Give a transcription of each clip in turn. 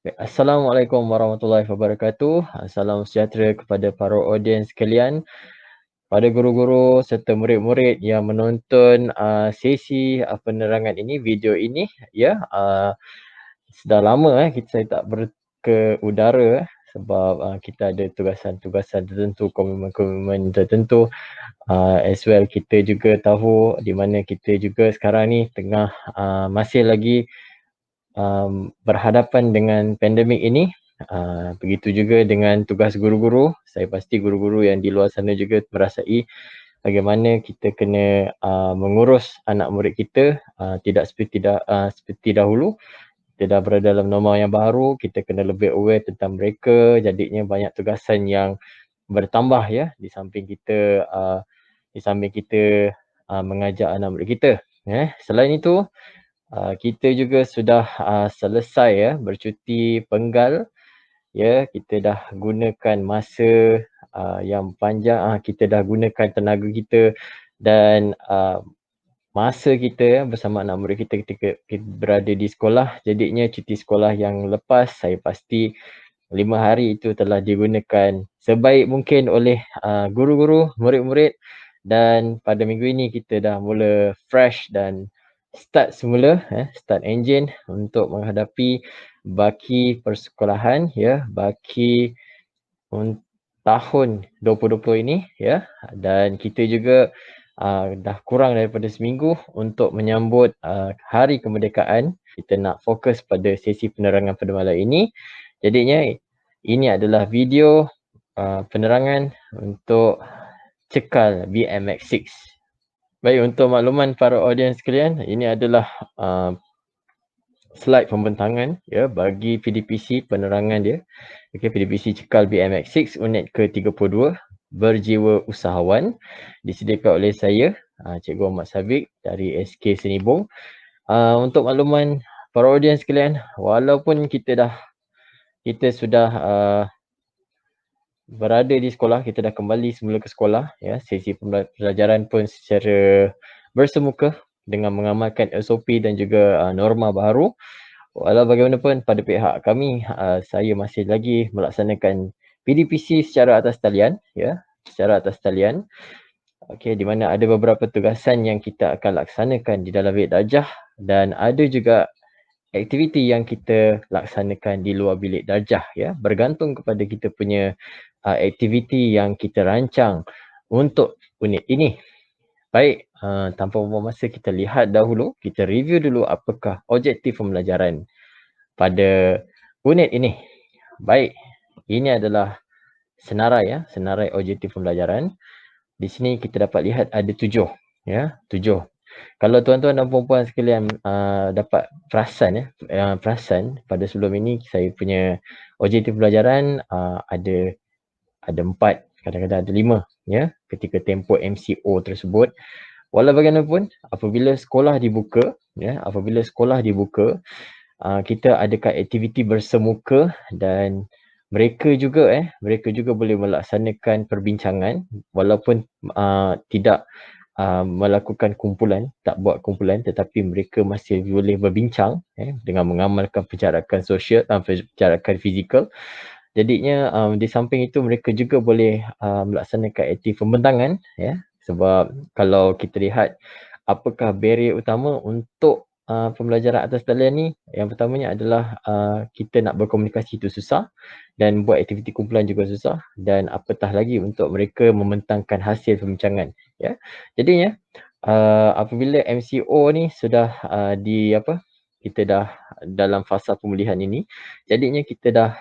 Assalamualaikum warahmatullahi wabarakatuh. Salam sejahtera kepada para audiens sekalian, pada guru-guru serta murid-murid yang menonton sesi penerangan ini, video ini ya. Sudah lama saya tak ke udara sebab kita ada tugasan-tugasan tertentu, komitmen-komitmen tertentu. As well kita juga tahu di mana kita juga sekarang ni tengah masih lagi berhadapan dengan pandemik ini. Begitu juga dengan tugas guru-guru. Saya pasti guru-guru yang di luar sana juga merasai bagaimana kita kena mengurus anak murid kita, seperti dahulu. Kita dah berada dalam norma yang baru, kita kena lebih aware tentang mereka. Jadinya banyak tugasan yang bertambah ya di samping kita mengajar anak murid kita. Selain itu, kita juga sudah selesai bercuti penggal ya. Kita dah gunakan masa yang panjang, kita dah gunakan tenaga kita dan masa kita bersama anak murid kita ketika kita berada di sekolah. Jadinya cuti sekolah yang lepas, saya pasti 5 hari itu telah digunakan sebaik mungkin oleh guru-guru, murid-murid, dan pada minggu ini kita dah mula fresh dan start semula, start engine untuk menghadapi baki persekolahan ya, baki tahun 2020 ini ya. Dan kita juga dah kurang daripada seminggu untuk menyambut Hari Kemerdekaan. Kita nak fokus pada sesi penerangan pada malam ini. Jadinya ini adalah video penerangan untuk cekal BMX6. Baik, untuk makluman para audiens sekalian, ini adalah slide pembentangan ya bagi PDPC penerangan dia. Okey, PDPC cekal BMX6 unit ke-32 berjiwa usahawan, disediakan oleh saya, Cikgu Ahmad Sabik dari SK Senibong. Untuk makluman para audiens sekalian, walaupun kita sudah berada di sekolah, kita dah kembali semula ke sekolah ya, sesi pembelajaran pun secara bersemuka dengan mengamalkan SOP dan juga norma baru. Walau bagaimanapun pada pihak kami, saya masih lagi melaksanakan PDPC secara atas talian ya, secara atas talian. Okey, di mana ada beberapa tugasan yang kita akan laksanakan di dalam bilik darjah dan ada juga aktiviti yang kita laksanakan di luar bilik darjah ya, bergantung kepada kita punya aktiviti yang kita rancang untuk unit ini. Baik, tanpa membuang masa kita lihat dahulu, kita review dulu apakah objektif pembelajaran pada unit ini. Baik, ini adalah senarai ya, senarai objektif pembelajaran. Di sini kita dapat lihat ada 7 ya, 7. Kalau tuan-tuan dan puan-puan sekalian dapat perasan perasan pada sebelum ini saya punya objektif pembelajaran ada 4, kadang-kadang ada 5 ya ketika tempoh MCO tersebut. Walau bagaimanapun apabila sekolah dibuka kita adakan aktiviti bersemuka dan mereka juga boleh melaksanakan perbincangan walaupun tidak melakukan kumpulan, tak buat kumpulan, tetapi mereka masih boleh berbincang dengan mengamalkan penjarakan sosial, penjarakan fizikal. Jadinya di samping itu mereka juga boleh melaksanakan aktiviti pembentangan ya, sebab kalau kita lihat apakah barrier utama untuk pembelajaran atas talian ni, yang pertamanya adalah kita nak berkomunikasi itu susah dan buat aktiviti kumpulan juga susah, dan apatah lagi untuk mereka membentangkan hasil perbincangan ya. Jadinya apabila MCO ni sudah kita dah dalam fasa pemulihan ini, jadinya kita dah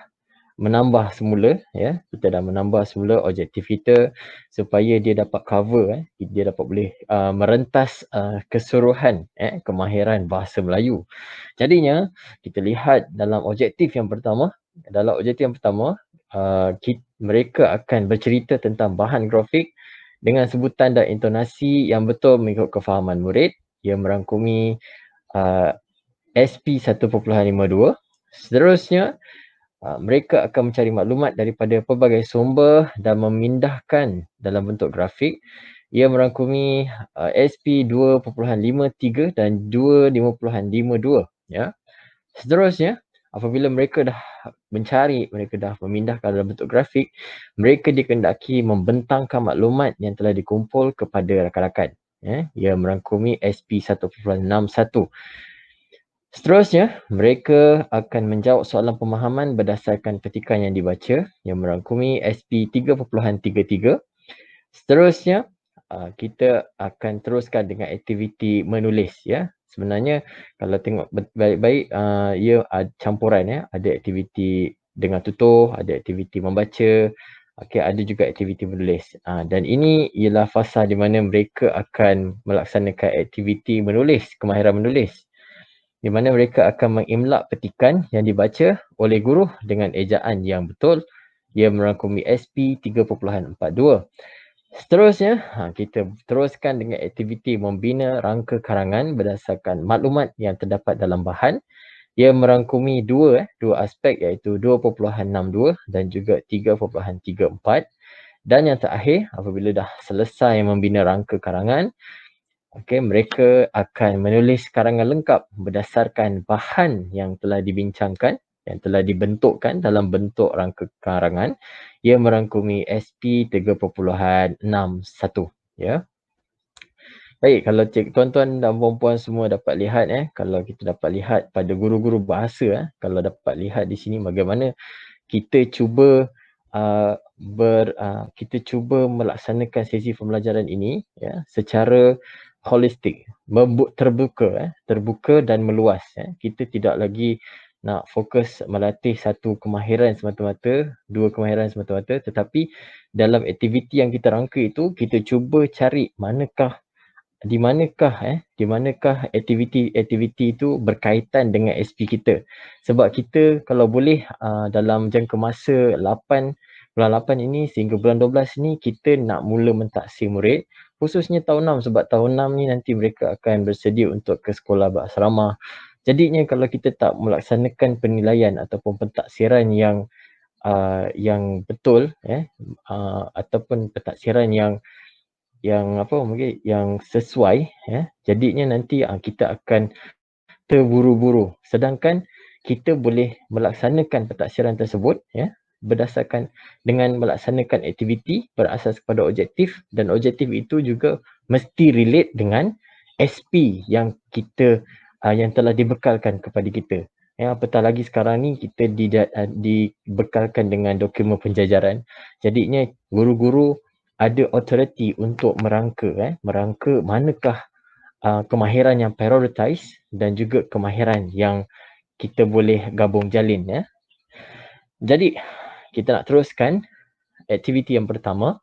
menambah semula ya, kita dah menambah semula objektif kita supaya dia dapat cover dia dapat boleh merentas keseluruhan kemahiran bahasa Melayu. Jadinya kita lihat dalam objektif yang pertama, mereka akan bercerita tentang bahan grafik dengan sebutan dan intonasi yang betul mengikut kefahaman murid. Ia merangkumi SP 1.52. Seterusnya mereka akan mencari maklumat daripada pelbagai sumber dan memindahkan dalam bentuk grafik. Ia merangkumi SP 2.53 dan 2.52 ya. Seterusnya apabila mereka dah mencari, mereka dah memindahkan dalam bentuk grafik, mereka dikehendaki membentangkan maklumat yang telah dikumpul kepada rakan-rakan. Ia merangkumi SP 1.61. Seterusnya, mereka akan menjawab soalan pemahaman berdasarkan petikan yang dibaca yang merangkumi SP 3.33. Seterusnya, kita akan teruskan dengan aktiviti menulis ya. Sebenarnya kalau tengok baik-baik ia campuran ya, ada aktiviti dengan tutur, ada aktiviti membaca, okey, ada juga aktiviti menulis. Dan ini ialah fasa di mana mereka akan melaksanakan aktiviti menulis, kemahiran menulis, di mana mereka akan mengimlak petikan yang dibaca oleh guru dengan ejaan yang betul. Ia merangkumi SP 3.42. Seterusnya, kita teruskan dengan aktiviti membina rangka karangan berdasarkan maklumat yang terdapat dalam bahan. Ia merangkumi dua aspek iaitu 2.62 dan juga 3.34. Dan yang terakhir, apabila dah selesai membina rangka karangan, mereka akan menulis karangan lengkap berdasarkan bahan yang telah dibincangkan, yang telah dibentukkan dalam bentuk rangka karangan. Ia merangkumi SP 3.61. Ya. Baik, kalau tuan-tuan dan puan-puan semua dapat lihat, kalau kita dapat lihat pada guru-guru bahasa, kalau dapat lihat di sini bagaimana kita cuba kita cuba melaksanakan sesi pembelajaran ini ya secara holistik, terbuka dan meluas. Kita tidak lagi nak fokus melatih satu kemahiran semata-mata, dua kemahiran semata-mata, tetapi dalam aktiviti yang kita rangka itu, kita cuba cari di manakah aktiviti itu berkaitan dengan SP kita. Sebab kita kalau boleh dalam jangka masa bulan 8 ini sehingga bulan 12 ni kita nak mula mentaksir murid, khususnya tahun 6 sebab tahun 6 ni nanti mereka akan bersedia untuk ke sekolah berasrama. Jadinya kalau kita tak melaksanakan penilaian ataupun pentaksiran yang betul ataupun pentaksiran yang sesuai jadinya nanti kita akan terburu-buru, sedangkan kita boleh melaksanakan pentaksiran tersebut berdasarkan dengan melaksanakan aktiviti berasas kepada objektif, dan objektif itu juga mesti relate dengan SP yang kita yang telah dibekalkan kepada kita. Apatah lagi sekarang ni kita dibekalkan dengan dokumen penjajaran, jadinya guru-guru ada authority untuk merangka manakah kemahiran yang prioritize dan juga kemahiran yang kita boleh gabung jalin ya. Jadi kita nak teruskan aktiviti yang pertama.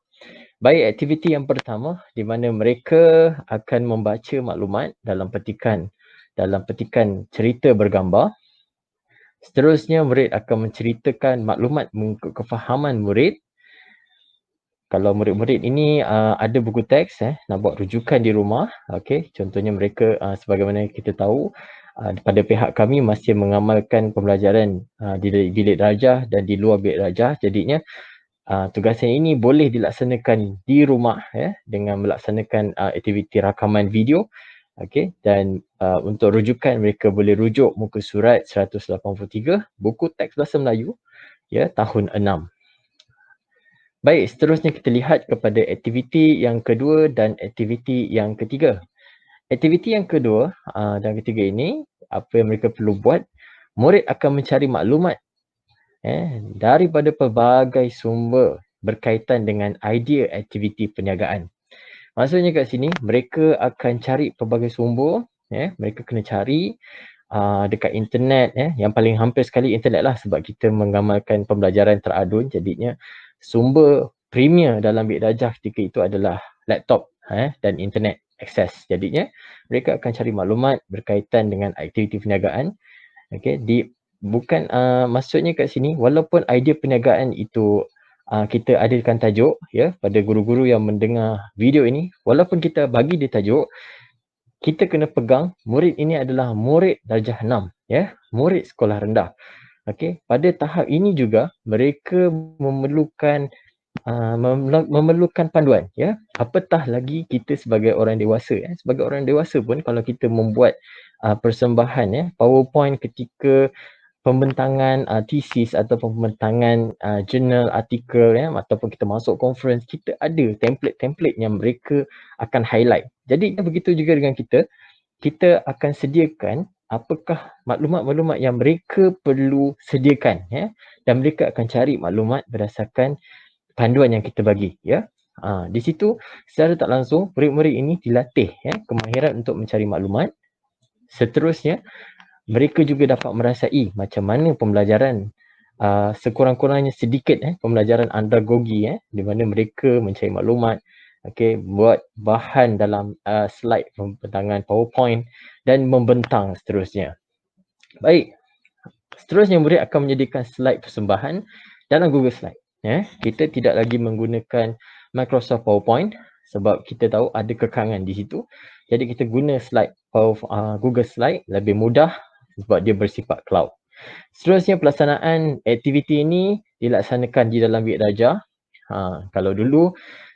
Baik, aktiviti yang pertama di mana mereka akan membaca maklumat dalam petikan cerita bergambar. Seterusnya murid akan menceritakan maklumat mengikut kefahaman murid. Kalau murid-murid ini ada buku teks nak buat rujukan di rumah, contohnya mereka sebagaimana kita tahu pada pihak kami masih mengamalkan pembelajaran di bilik darjah dan di luar bilik darjah, jadinya tugasan ini boleh dilaksanakan di rumah dengan melaksanakan aktiviti rakaman video. Dan untuk rujukan mereka boleh rujuk muka surat 183 buku teks bahasa Melayu tahun 6. Baik, seterusnya kita lihat kepada aktiviti yang kedua dan aktiviti yang ketiga. Aktiviti yang kedua dan ketiga ini, apa yang mereka perlu buat, murid akan mencari maklumat daripada pelbagai sumber berkaitan dengan idea aktiviti perniagaan. Maksudnya kat sini, mereka akan cari pelbagai sumber, mereka kena cari dekat internet, yang paling hampir sekali internet lah sebab kita mengamalkan pembelajaran teradun, jadinya sumber premier dalam bilik darjah ketika itu adalah laptop dan internet akses. Jadinya mereka akan cari maklumat berkaitan dengan aktiviti perniagaan. Maksudnya kat sini, walaupun idea perniagaan itu kita adakan tajuk pada guru-guru yang mendengar video ini, walaupun kita bagi dia tajuk, kita kena pegang murid ini adalah murid darjah 6, murid sekolah rendah. Pada tahap ini juga mereka memerlukan panduan, apatah lagi kita sebagai orang dewasa. Sebagai orang dewasa pun kalau kita membuat persembahan PowerPoint ketika pembentangan thesis ataupun pembentangan jurnal, artikel ataupun kita masuk conference, kita ada template-template yang mereka akan highlight. Jadi begitu juga dengan kita akan sediakan apakah maklumat-maklumat yang mereka perlu sediakan dan mereka akan cari maklumat berdasarkan panduan yang kita bagi di situ secara tak langsung murid-murid ini dilatih kemahiran untuk mencari maklumat. Seterusnya mereka juga dapat merasai macam mana pembelajaran sekurang-kurangnya sedikit pembelajaran andragogi di mana mereka mencari maklumat, buat bahan dalam slide pembentangan PowerPoint dan membentang seterusnya. Baik, seterusnya murid akan menyediakan slide persembahan dalam Google Slide. Kita tidak lagi menggunakan Microsoft PowerPoint sebab kita tahu ada kekangan di situ. Jadi kita guna slide Google Slide lebih mudah sebab dia bersifat cloud. Seterusnya pelaksanaan aktiviti ini dilaksanakan di dalam bilik darjah. Kalau dulu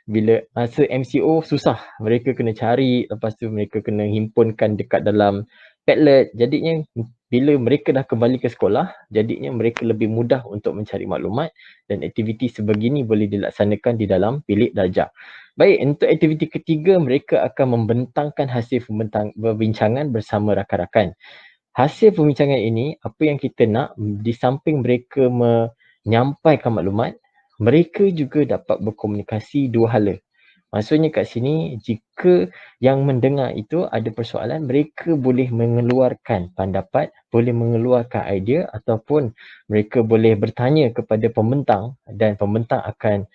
bila masa MCO susah, mereka kena cari, lepas tu mereka kena himpunkan dekat dalam Padlet. Jadinya bila mereka dah kembali ke sekolah, jadinya mereka lebih mudah untuk mencari maklumat dan aktiviti sebegini boleh dilaksanakan di dalam bilik darjah. Baik, untuk aktiviti ketiga, mereka akan membentangkan hasil perbincangan bersama rakan-rakan. Hasil perbincangan ini, apa yang kita nak, di samping mereka menyampaikan maklumat, mereka juga dapat berkomunikasi dua hala. Maksudnya kat sini, jika yang mendengar itu ada persoalan, mereka boleh mengeluarkan pendapat, boleh mengeluarkan idea ataupun mereka boleh bertanya kepada pembentang dan pembentang akan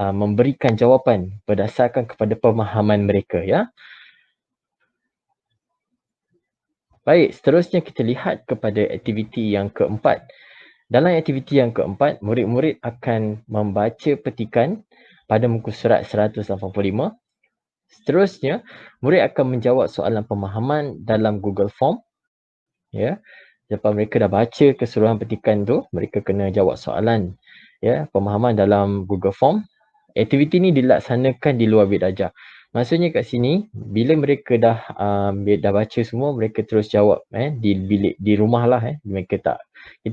memberikan jawapan berdasarkan kepada pemahaman mereka. Baik, seterusnya kita lihat kepada aktiviti yang keempat. Dalam aktiviti yang keempat, murid-murid akan membaca petikan pada muka surat 185. Seterusnya, murid akan menjawab soalan pemahaman dalam Google Form. Lepas mereka dah baca keseluruhan petikan tu, mereka kena jawab soalan pemahaman dalam Google Form. Aktiviti ni dilaksanakan di luar bilik darjah. Maksudnya kat sini, bila mereka dah baca semua, mereka terus jawab di bilik, di rumah lah. Kita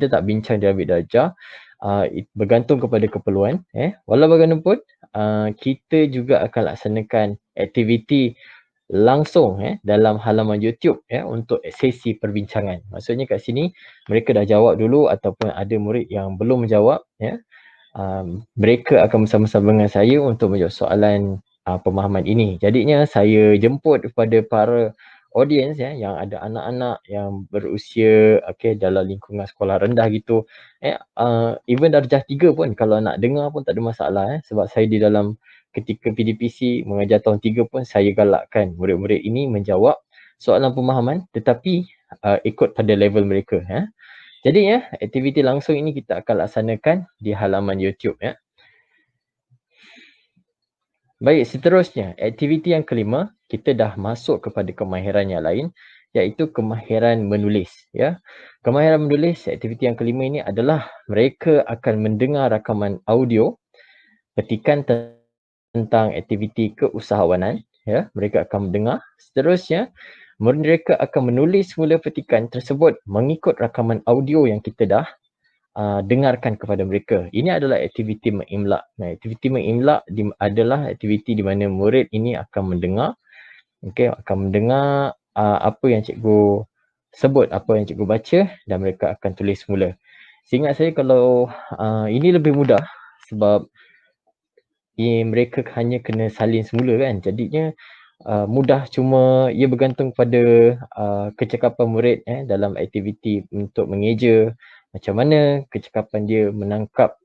tak bincang dalam bilik darjah. Bergantung kepada keperluan. Walau bagaimanapun, kita juga akan laksanakan aktiviti langsung dalam halaman YouTube untuk sesi perbincangan. Maksudnya kat sini, mereka dah jawab dulu ataupun ada murid yang belum menjawab. Mereka akan bersama-sama dengan saya untuk menjawab soalan pemahaman ini. Jadinya saya jemput kepada para audiens yang ada anak-anak yang berusia dalam lingkungan sekolah rendah gitu. Even darjah 3 pun kalau nak dengar pun tak ada masalah sebab saya di dalam ketika PDPC mengajar tahun 3 pun saya galakkan murid-murid ini menjawab soalan pemahaman tetapi ikut pada level mereka. Jadi aktiviti langsung ini kita akan laksanakan di halaman YouTube. Baik, seterusnya aktiviti yang kelima, kita dah masuk kepada kemahiran yang lain iaitu kemahiran menulis. Kemahiran menulis, aktiviti yang kelima ini adalah mereka akan mendengar rakaman audio petikan tentang aktiviti keusahawanan. Mereka akan mendengar. Seterusnya, mereka akan menulis semula petikan tersebut mengikut rakaman audio yang kita dah dengarkan kepada mereka. Ini adalah aktiviti mengimla. Aktiviti mengimla adalah aktiviti di mana murid ini akan mendengar, akan mendengar apa yang cikgu sebut, apa yang cikgu baca dan mereka akan tulis semula. Seingat saya kalau ini lebih mudah sebab mereka hanya kena salin semula kan. Jadinya mudah, cuma ia bergantung pada kecakapan murid dalam aktiviti untuk mengeja, macam mana kecakapan dia menangkap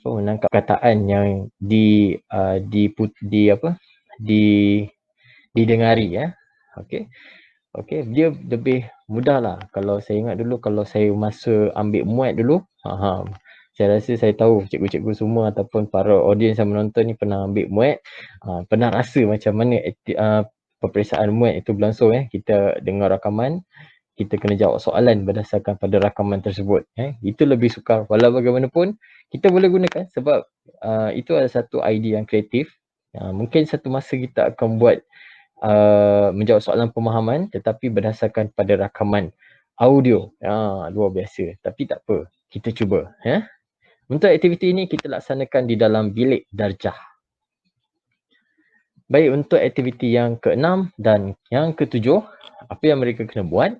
menangkap kataan yang didengari. Dia lebih mudah lah. Kalau saya ingat dulu, kalau saya masa ambil muat dulu, saya rasa saya tahu cikgu-cikgu semua ataupun para audiens yang menonton ni pernah ambil muat, pernah rasa macam mana peperiksaan muat itu berlangsung. Kita dengar rakaman, kita kena jawab soalan berdasarkan pada rakaman tersebut. Itu lebih sukar. Walau bagaimanapun, kita boleh gunakan sebab itu adalah satu idea yang kreatif. Mungkin satu masa kita akan buat menjawab soalan pemahaman tetapi berdasarkan pada rakaman audio. Luar biasa. Tapi tak apa, kita cuba. Untuk aktiviti ini kita laksanakan di dalam bilik darjah. Baik, untuk aktiviti yang ke-6 dan yang ke-7, apa yang mereka kena buat?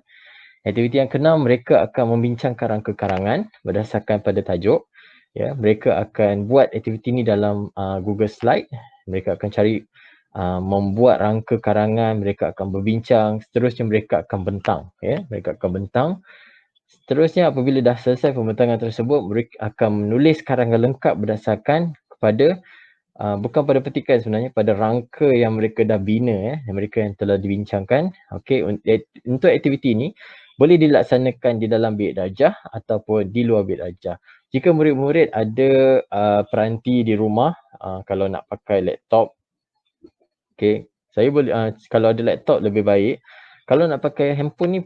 Aktiviti yang ke-6, mereka akan membincangkan rangka karangan berdasarkan pada tajuk. Mereka akan buat aktiviti ini dalam Google Slide. Mereka akan cari membuat rangka karangan, mereka akan berbincang, seterusnya mereka akan bentang. Mereka akan bentang. Seterusnya apabila dah selesai pembentangan tersebut, mereka akan menulis karangan lengkap berdasarkan kepada bukan pada petikan sebenarnya, pada rangka yang mereka dah bina, mereka yang telah dibincangkan. Okey, untuk aktiviti ini boleh dilaksanakan di dalam bilik darjah ataupun di luar bilik darjah. Jika murid-murid ada peranti di rumah, kalau nak pakai laptop, okey, saya boleh kalau ada laptop lebih baik. Kalau nak pakai handphone ni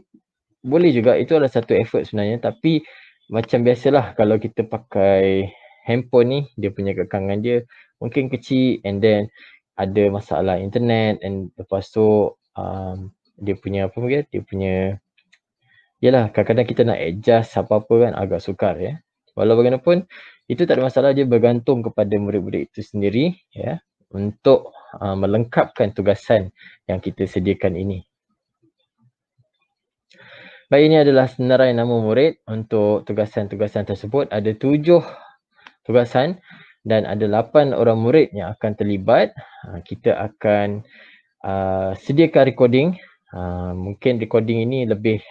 boleh juga, itu adalah satu effort sebenarnya, tapi macam biasalah kalau kita pakai handphone ni, dia punya kekangan dia mungkin kecil, and then ada masalah internet, and lepas tu dia punya apa dia, yalah, kadang-kadang kita nak adjust apa-apa kan agak sukar. Walau bagaimanapun, itu tak ada masalah, dia bergantung kepada murid-murid itu sendiri untuk melengkapkan tugasan yang kita sediakan ini. Baik, ini adalah senarai nama murid untuk tugasan-tugasan tersebut. Ada 7 tugasan dan ada 8 orang murid yang akan terlibat. Kita akan sediakan recording. Mungkin recording ini lebih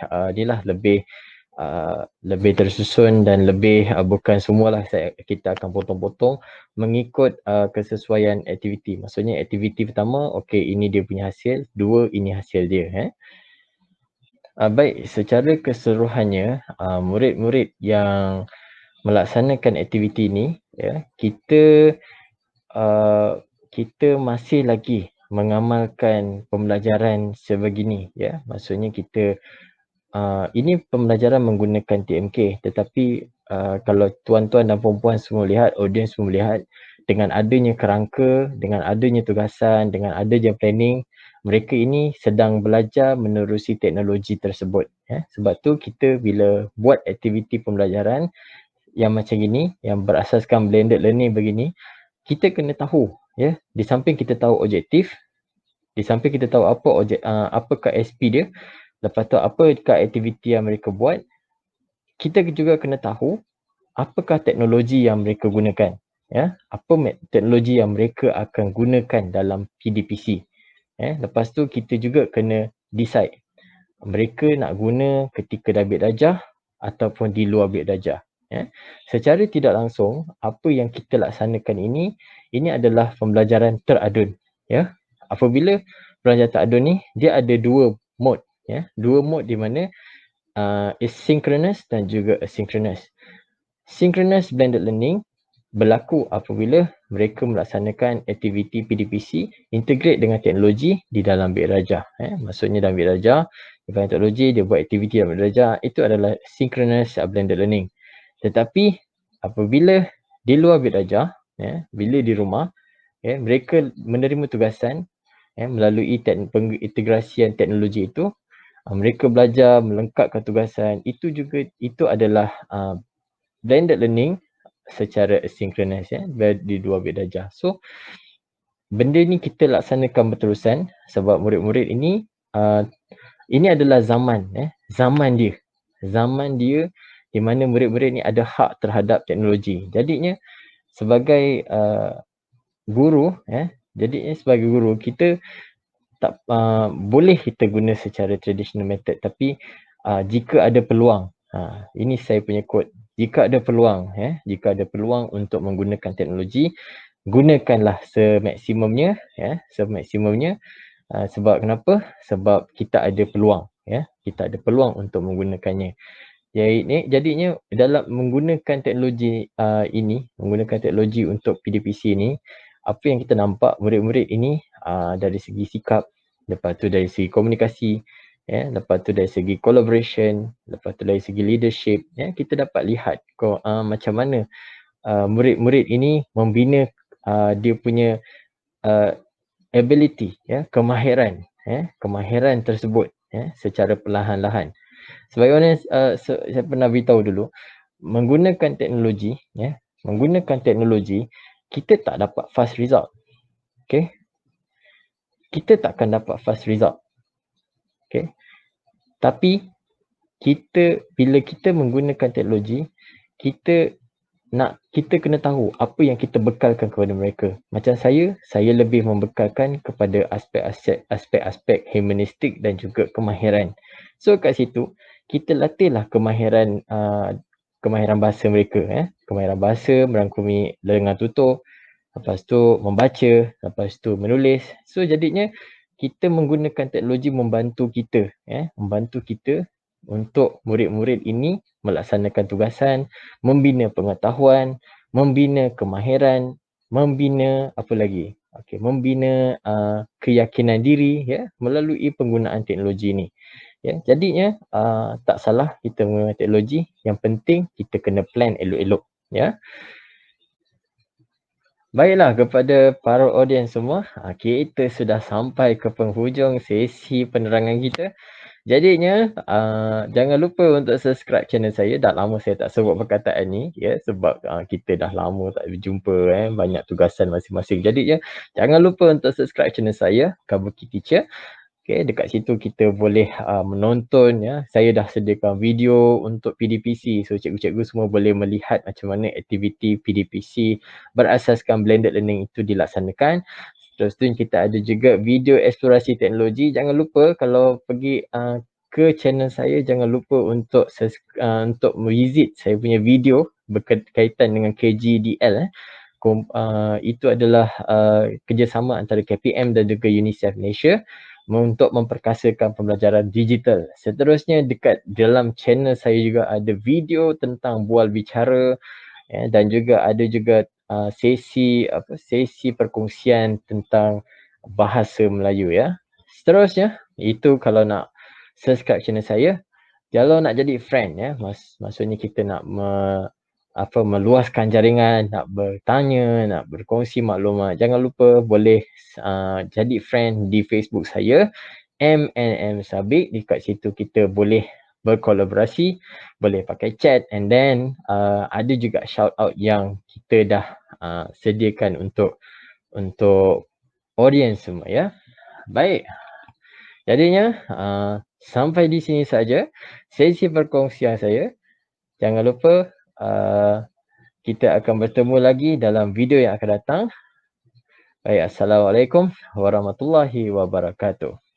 lebih tersusun dan lebih bukan semualah kita akan potong-potong mengikut kesesuaian aktiviti. Maksudnya aktiviti pertama, okey, ini dia punya hasil, 2 ini hasil dia. Baik, secara keseluruhannya, murid-murid yang melaksanakan aktiviti ini, kita masih lagi mengamalkan pembelajaran sebegini. Maksudnya kita ini pembelajaran menggunakan TMK, tetapi kalau tuan-tuan dan puan-puan semua lihat, audiens semua lihat, dengan adanya kerangka, dengan adanya tugasan, dengan adanya planning, mereka ini sedang belajar menerusi teknologi tersebut. Sebab tu kita bila buat aktiviti pembelajaran yang macam ini, yang berasaskan blended learning begini, kita kena tahu, di samping kita tahu objektif, di samping kita tahu apakah SP dia, lepas tu apakah aktiviti yang mereka buat, kita juga kena tahu apakah teknologi yang mereka gunakan. Apa teknologi yang mereka akan gunakan dalam PDPC. Lepas tu kita juga kena decide mereka nak guna ketika dah bilik darjah ataupun di luar bilik darjah. Secara tidak langsung, apa yang kita laksanakan ini adalah pembelajaran teradun. Apabila pembelajaran teradun ni, dia ada 2 mode. 2 mode di mana asynchronous dan juga asynchronous. Synchronous blended learning berlaku apabila mereka melaksanakan aktiviti PDPC integrate dengan teknologi di dalam bilik darjah. Maksudnya dalam bilik darjah, dia teknologi, dia buat aktiviti dalam bilik darjah, itu adalah synchronous blended learning. Tetapi apabila di luar bilik darjah, bila di rumah, mereka menerima tugasan melalui pengintegrasian teknologi itu, mereka belajar melengkapkan tugasan, itu adalah blended learning secara asynchronous di dua bilik darjah. So benda ni kita laksanakan berterusan sebab murid-murid ini adalah zaman dia di mana murid-murid ni ada hak terhadap teknologi. Jadinya sebagai guru kita tak boleh kita guna secara traditional method, tapi jika ada peluang, ini saya punya quote, jika ada peluang untuk menggunakan teknologi, gunakanlah semaksimumnya. Sebab kenapa? Sebab kita ada peluang, kita ada peluang untuk menggunakannya. Jadinya dalam menggunakan teknologi menggunakan teknologi untuk PDPC ini, apa yang kita nampak murid-murid ini dari segi sikap, lepas tu dari segi komunikasi, lepas tu dari segi collaboration, lepas tu dari segi leadership, kita dapat lihat macam mana murid-murid ini membina dia punya ability, kemahiran tersebut secara perlahan-lahan. Sebagaimana saya pernah beritahu dulu, menggunakan teknologi, menggunakan teknologi, kita tak dapat fast result. Okey? Kita takkan dapat fast result. Okey? Tapi bila kita menggunakan teknologi, kita kena tahu apa yang kita bekalkan kepada mereka. Macam saya lebih membekalkan kepada aspek-aspek humanistik dan juga kemahiran. So kat situ kita latihlah kemahiran bahasa mereka, kemahiran bahasa merangkumi lengan tutur, lepas tu membaca, lepas tu menulis. So jadinya kita menggunakan teknologi membantu kita untuk murid-murid ini melaksanakan tugasan, membina pengetahuan, membina kemahiran, membina apa lagi? Membina keyakinan diri melalui penggunaan teknologi ini. Jadinya tak salah kita menggunakan teknologi, yang penting kita kena plan elok-elok. Baiklah, kepada para audiens semua, kita sudah sampai ke penghujung sesi penerangan kita. Jadinya, jangan lupa untuk subscribe channel saya. Dah lama saya tak sebut perkataan ni, sebab kita dah lama tak berjumpa, banyak tugasan masing-masing. Jadinya, jangan lupa untuk subscribe channel saya, Kabuki Teacher. Dekat situ kita boleh menonton. Saya dah sediakan video untuk PDPC. So, cikgu-cikgu semua boleh melihat macam mana aktiviti PDPC berasaskan blended learning itu dilaksanakan. Terus tu kita ada juga video eksplorasi teknologi. Jangan lupa kalau pergi ke channel saya, jangan lupa untuk visit saya punya video berkaitan dengan KGDL. Itu adalah kerjasama antara KPM dan juga UNICEF Malaysia untuk memperkasakan pembelajaran digital. Seterusnya dekat dalam channel saya juga ada video tentang bual bicara, dan juga ada juga sesi perkongsian tentang bahasa Melayu. Seterusnya, itu kalau nak subscribe channel saya. Kalau nak jadi friend, maksudnya kita nak meluaskan jaringan, nak bertanya, nak berkongsi maklumat, jangan lupa boleh jadi friend di Facebook saya, MNM Sabik. Dekat situ kita boleh berkolaborasi, boleh pakai chat, and then ada juga shout out yang kita dah sediakan untuk audience semua. Baik. Jadinya sampai di sini saja sesi perkongsian saya. Jangan lupa kita akan bertemu lagi dalam video yang akan datang. Baik, Assalamualaikum warahmatullahi wabarakatuh.